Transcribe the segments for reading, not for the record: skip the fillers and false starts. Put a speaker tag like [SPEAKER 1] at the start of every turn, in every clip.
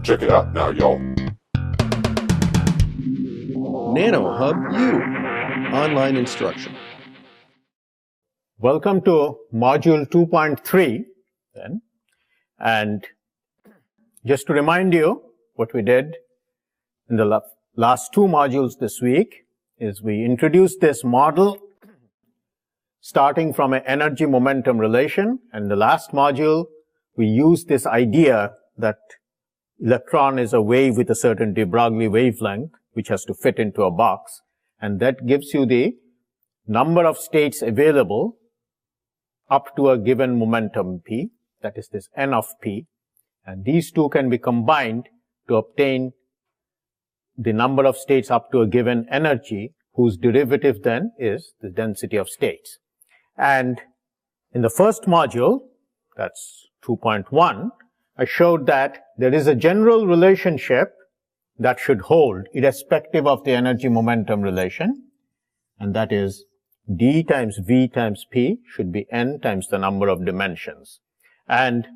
[SPEAKER 1] Check it out now, y'all.
[SPEAKER 2] NanoHub U, online instruction.
[SPEAKER 3] Welcome to module 2.3 then. And just to remind you what we did in the last two modules this week is we introduced this model starting from an energy momentum relation. And in the last module, we used this idea that electron is a wave with a certain de Broglie wavelength, which has to fit into a box. And that gives you the number of states available up to a given momentum P, that is this N of P. And these two can be combined to obtain the number of states up to a given energy, whose derivative then is the density of states. And in the first module, that's 2.1, I showed that there is a general relationship that should hold irrespective of the energy momentum relation, and that is d times v times p should be n times the number of dimensions. And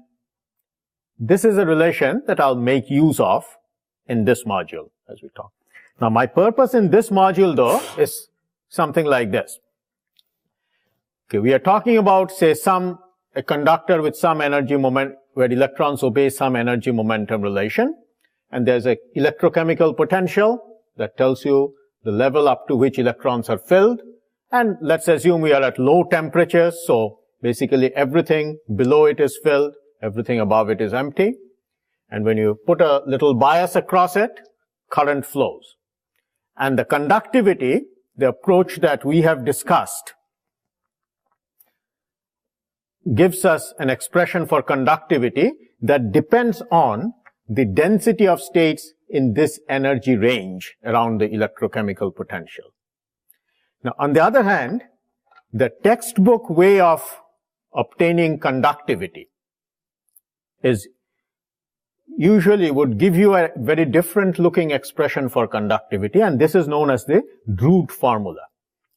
[SPEAKER 3] this is a relation that I'll make use of in this module as we talk. Now, my purpose in this module, though, is something like this. Okay, we are talking about, say, a conductor with some energy moment, where electrons obey some energy momentum relation, and there's an electrochemical potential that tells you the level up to which electrons are filled. And let's assume we are at low temperatures, so basically everything below it is filled, everything above it is empty. And when you put a little bias across it, current flows. And the conductivity, the approach that we have discussed, gives us an expression for conductivity that depends on the density of states in this energy range around the electrochemical potential. Now, on the other hand, the textbook way of obtaining conductivity is usually would give you a very different looking expression for conductivity, and this is known as the Drude formula.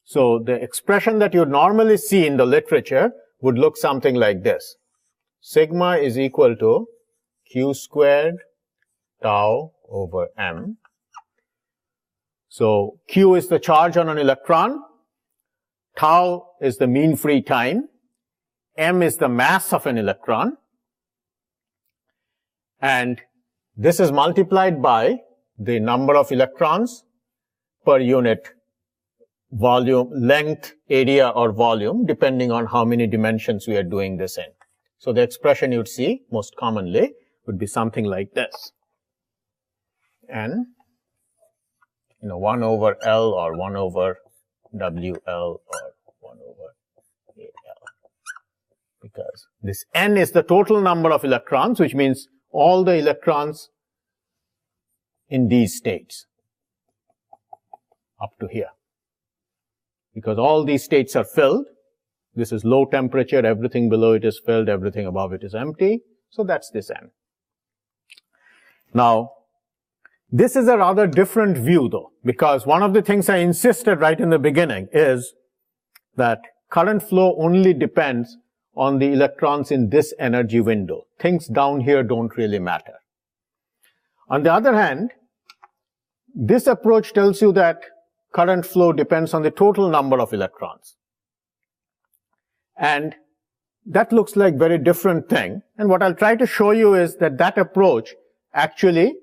[SPEAKER 3] So the expression that you normally see in the literature would look something like this. Sigma is equal to Q squared tau over M. So Q is the charge on an electron, tau is the mean free time, M is the mass of an electron, and this is multiplied by the number of electrons per unit volume, length, area, or volume, depending on how many dimensions we are doing this in. So the expression you'd see most commonly would be something like this. And, 1 over L or 1 over WL or 1 over AL. Because this N is the total number of electrons, which means all the electrons in these states up to here. Because all these states are filled. This is low temperature, everything below it is filled, everything above it is empty. So that's this N. Now, this is a rather different view though, because one of the things I insisted right in the beginning is that current flow only depends on the electrons in this energy window. Things down here don't really matter. On the other hand, this approach tells you that current flow depends on the total number of electrons. And that looks like a very different thing. And what I'll try to show you is that that approach actually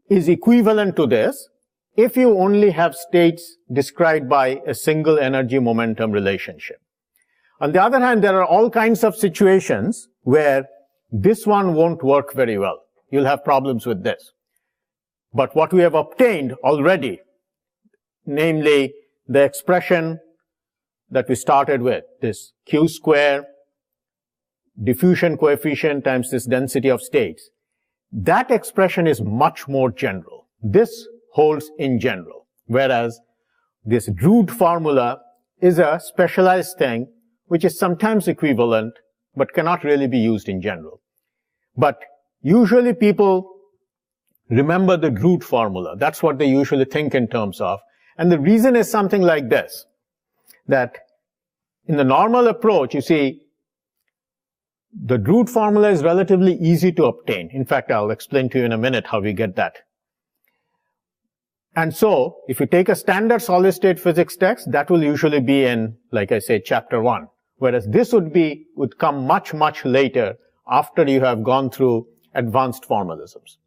[SPEAKER 3] is equivalent to this if you only have states described by a single energy momentum relationship. On the other hand, there are all kinds of situations where this one won't work very well. You'll have problems with this. But what we have obtained already, namely the expression that we started with, this Q square diffusion coefficient times this density of states, that expression is much more general. This holds in general, whereas this Drude formula is a specialized thing which is sometimes equivalent but cannot really be used in general. But usually people remember the Drude formula. That's what they usually think in terms of. And the reason is something like this, that in the normal approach, you see, the root formula is relatively easy to obtain. In fact, I'll explain to you in a minute how we get that. And so, if you take a standard solid-state physics text, that will usually be in, like I say, chapter 1. Whereas this would come much, much later after you have gone through advanced formalisms.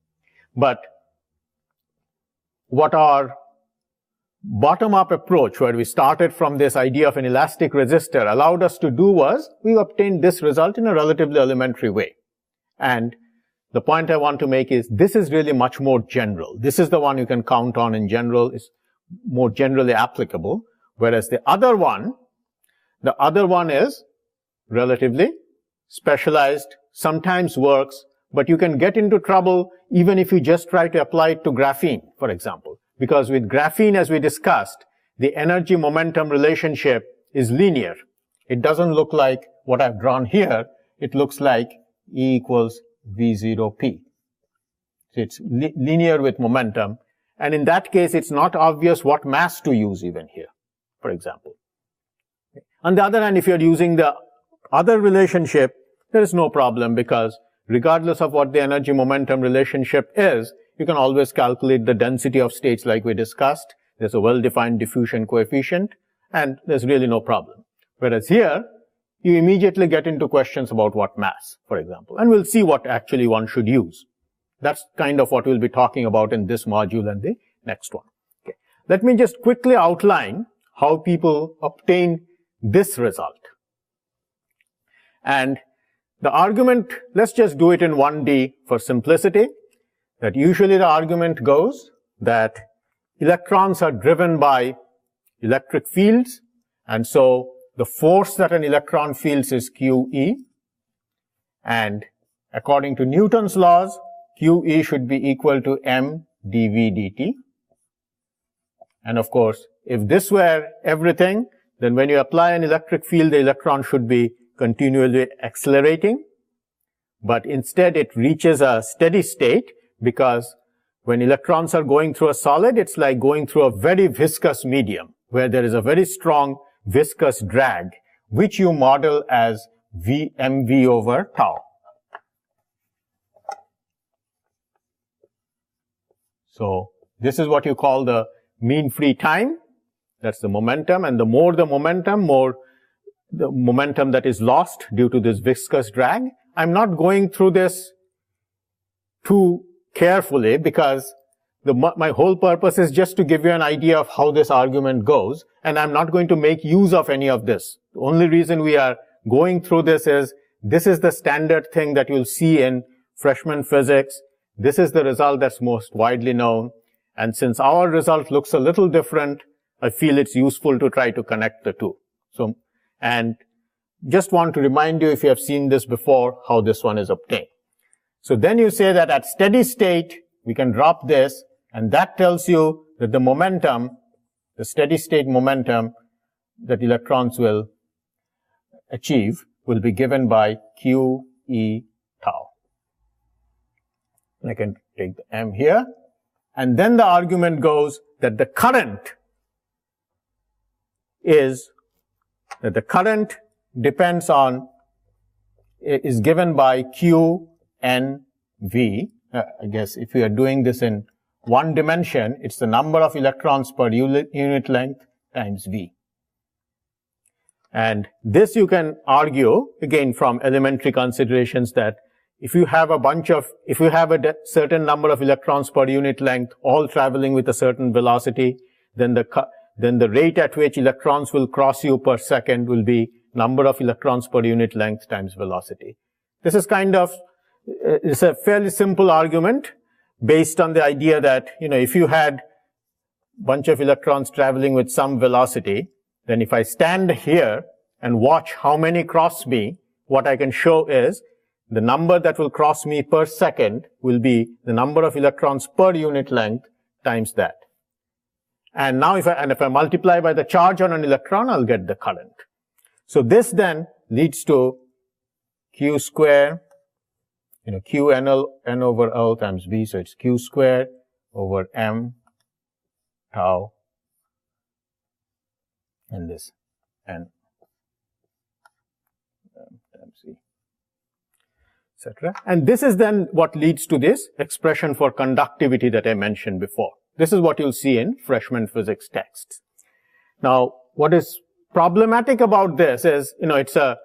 [SPEAKER 3] But what our bottom-up approach, where we started from this idea of an elastic resistor, allowed us to do was, we obtained this result in a relatively elementary way. And the point I want to make is, this is really much more general. This is the one you can count on in general, is more generally applicable. Whereas the other one is relatively specialized, sometimes works, but you can get into trouble even if you just try to apply it to graphene, for example. Because with graphene, as we discussed, the energy momentum relationship is linear. It doesn't look like what I've drawn here. It looks like E equals V0P. So it's linear with momentum. And in that case, it's not obvious what mass to use even here, for example. On the other hand, if you're using the other relationship, there is no problem, because regardless of what the energy momentum relationship is, you can always calculate the density of states like we discussed. There's a well-defined diffusion coefficient, and there's really no problem. Whereas here, you immediately get into questions about what mass, for example. And we'll see what actually one should use. That's kind of what we'll be talking about in this module and the next one. Okay. Let me just quickly outline how people obtain this result. And the argument, let's just do it in 1D for simplicity. That usually the argument goes that electrons are driven by electric fields, and so the force that an electron feels is QE, and according to Newton's laws, QE should be equal to m dV dt. And of course, if this were everything, then when you apply an electric field, the electron should be continually accelerating. But instead, it reaches a steady state, because when electrons are going through a solid, it's like going through a very viscous medium, where there is a very strong viscous drag, which you model as mv over tau. So this is what you call the mean free time. That's the momentum, and the more the momentum that is lost due to this viscous drag. I'm not going through this too carefully, because my whole purpose is just to give you an idea of how this argument goes, and I'm not going to make use of any of this. The only reason we are going through this is the standard thing that you'll see in freshman physics. This is the result that's most widely known, and since our result looks a little different, I feel it's useful to try to connect the two. So, and just want to remind you, if you have seen this before, how this one is obtained. So then you say that at steady state, we can drop this, and that tells you that the momentum, the steady state momentum that electrons will achieve, will be given by QE tau. And I can take the m here. And then the argument goes that the current depends on, is given by QNV. I guess if you are doing this in one dimension, it's the number of electrons per unit length times V. And this you can argue, again, from elementary considerations, that if you have a certain number of electrons per unit length, all traveling with a certain velocity, then the rate at which electrons will cross you per second will be number of electrons per unit length times velocity. This is it's a fairly simple argument based on the idea that, if you had a bunch of electrons traveling with some velocity, then if I stand here and watch how many cross me, what I can show is the number that will cross me per second will be the number of electrons per unit length times that. And now if I multiply by the charge on an electron, I'll get the current. So this then leads to Q square, Q n over L times V, so it's Q square over m tau, and this n times V. etc. And this is then what leads to this expression for conductivity that I mentioned before. This is what you'll see in freshman physics texts. Now, what is problematic about this is, it's a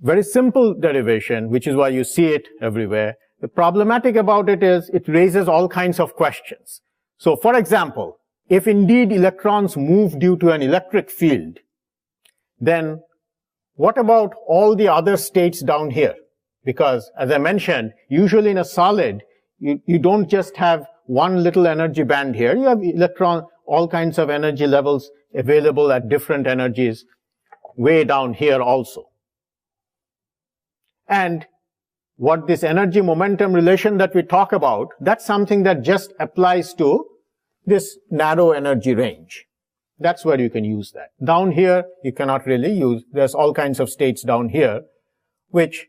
[SPEAKER 3] very simple derivation, which is why you see it everywhere. The problematic about it is it raises all kinds of questions. So, for example, if indeed electrons move due to an electric field, then what about all the other states down here? Because, as I mentioned, usually in a solid, you don't just have one little energy band here. You have all kinds of energy levels available at different energies way down here also. And what this energy momentum relation that we talk about, that's something that just applies to this narrow energy range. That's where you can use that. Down here, you cannot really use, there's all kinds of states down here, which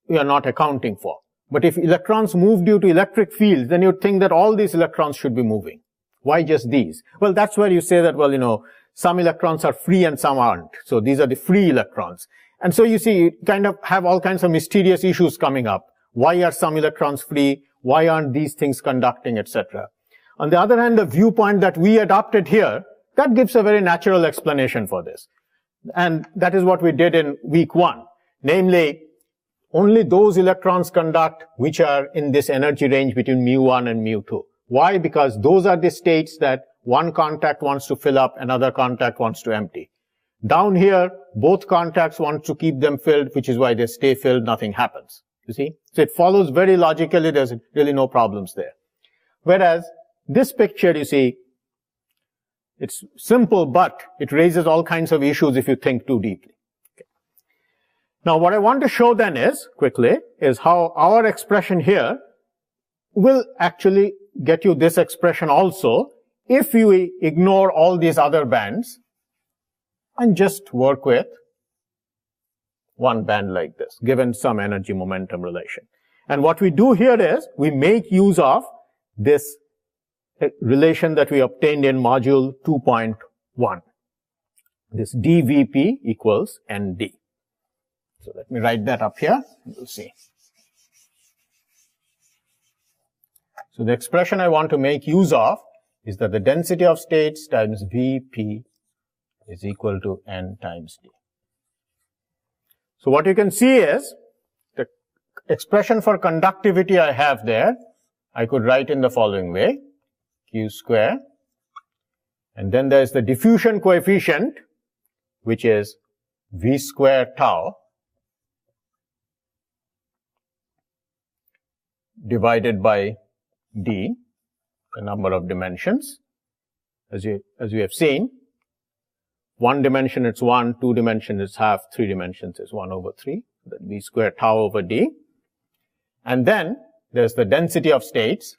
[SPEAKER 3] we are not accounting for. But if electrons move due to electric fields, then you'd think that all these electrons should be moving. Why just these? Well, that's where you say that, well, some electrons are free and some aren't. So these are the free electrons. And so you see, you kind of have all kinds of mysterious issues coming up. Why are some electrons free? Why aren't these things conducting, etc.? On the other hand, the viewpoint that we adopted here, that gives a very natural explanation for this. And that is what we did in week 1. Namely, only those electrons conduct which are in this energy range between mu1 and mu2. Why? Because those are the states that one contact wants to fill up, another contact wants to empty. Down here, both contacts want to keep them filled, which is why they stay filled, nothing happens. You see? So it follows very logically, there's really no problems there. Whereas, this picture, you see, it's simple, but it raises all kinds of issues if you think too deeply. Okay. Now, what I want to show then is, quickly, is how our expression here will actually get you this expression also if you ignore all these other bands and just work with one band like this, given some energy momentum relation. And what we do here is, we make use of this relation that we obtained in module 2.1. This dVp equals nd. So let me write that up here. You'll see. So the expression I want to make use of is that the density of states times Vp is equal to n times d. So what you can see is the expression for conductivity I have there, I could write in the following way. Q square, and then there is the diffusion coefficient, which is V square tau divided by d, the number of dimensions. As you have seen, one dimension it's 1, 2 dimensions it's half, 3 dimensions is 1 over 3, that V square tau over d. And then there's the density of states.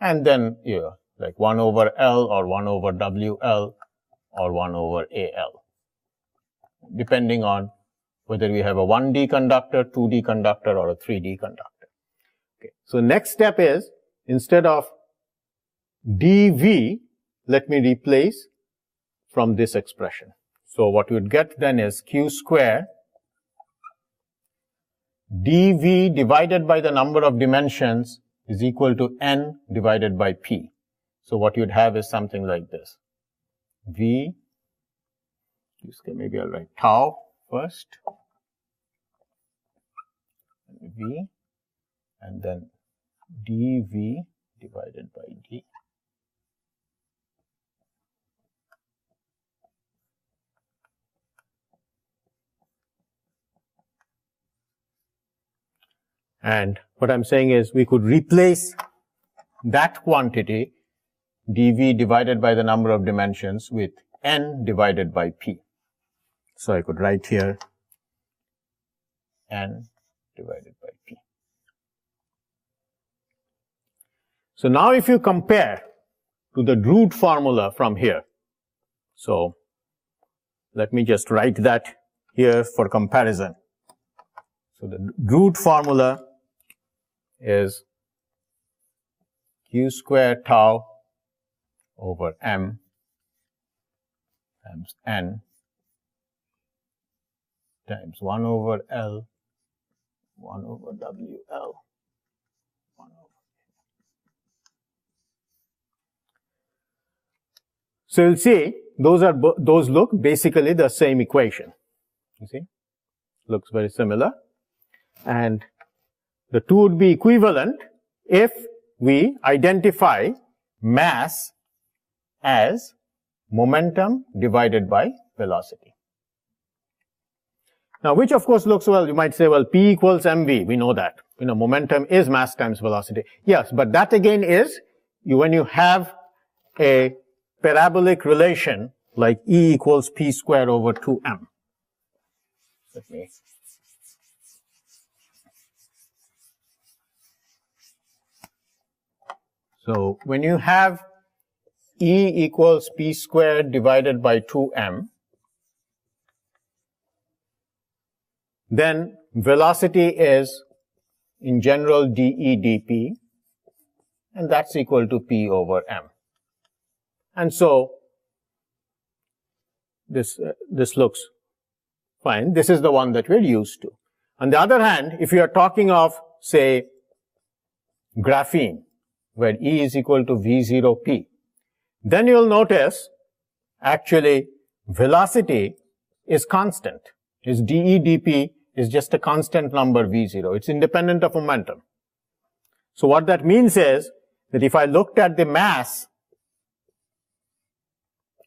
[SPEAKER 3] And then, like 1 over L or 1 over WL or 1 over AL, depending on whether we have a 1D conductor, 2D conductor, or a 3D conductor. Okay. So next step is, instead of dV, let me replace from this expression. So what you would get then is Q square dV divided by the number of dimensions is equal to n divided by p. So what you'd have is something like this. V, maybe I'll write tau first, V, and then dV divided by d. And what I'm saying is we could replace that quantity, dV divided by the number of dimensions, with n divided by p. So I could write here n divided by p. So now if you compare to the Drude formula from here, so let me just write that here for comparison. So the Drude formula is Q square tau over m times n times 1 over L, 1 over WL, 1 over. So you'll see those look basically the same equation. You see, looks very similar, and the two would be equivalent if we identify mass as momentum divided by velocity. Now, which of course looks, well, you might say, well, P equals mv. We know that. Momentum is mass times velocity. Yes, but that again is when you have a parabolic relation like E equals P squared over 2m. Let me. So when you have E equals P squared divided by 2m, then velocity is in general dE dP, and that's equal to P over m. And so this looks fine. This is the one that we're used to. On the other hand, if you are talking of, say, graphene, where E is equal to V0P, then you'll notice actually velocity is constant. Is dE dP is just a constant number V0. It's independent of momentum. So what that means is that if I looked at the mass,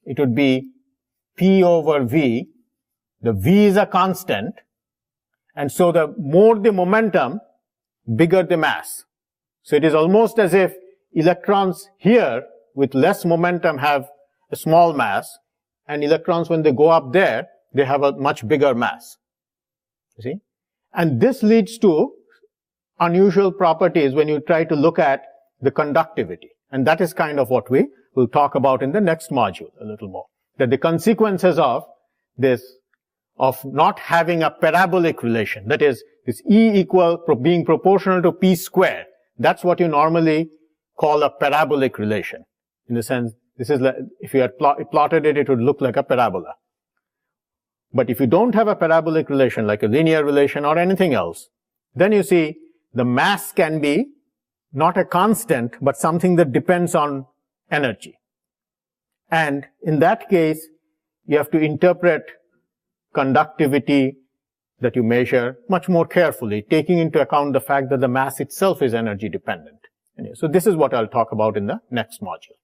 [SPEAKER 3] it would be P over V. The V is a constant, and so the more the momentum, bigger the mass. So it is almost as if electrons here with less momentum have a small mass, and electrons, when they go up there, they have a much bigger mass. You see? And this leads to unusual properties when you try to look at the conductivity. And that is kind of what we will talk about in the next module a little more. That the consequences of this, of not having a parabolic relation, that is, this E equal being proportional to P squared, that's what you normally call a parabolic relation. In the sense, this is like, if you had plotted it, it would look like a parabola. But if you don't have a parabolic relation, like a linear relation or anything else, then you see the mass can be not a constant, but something that depends on energy. And in that case, you have to interpret conductivity that you measure much more carefully, taking into account the fact that the mass itself is energy dependent. So this is what I'll talk about in the next module.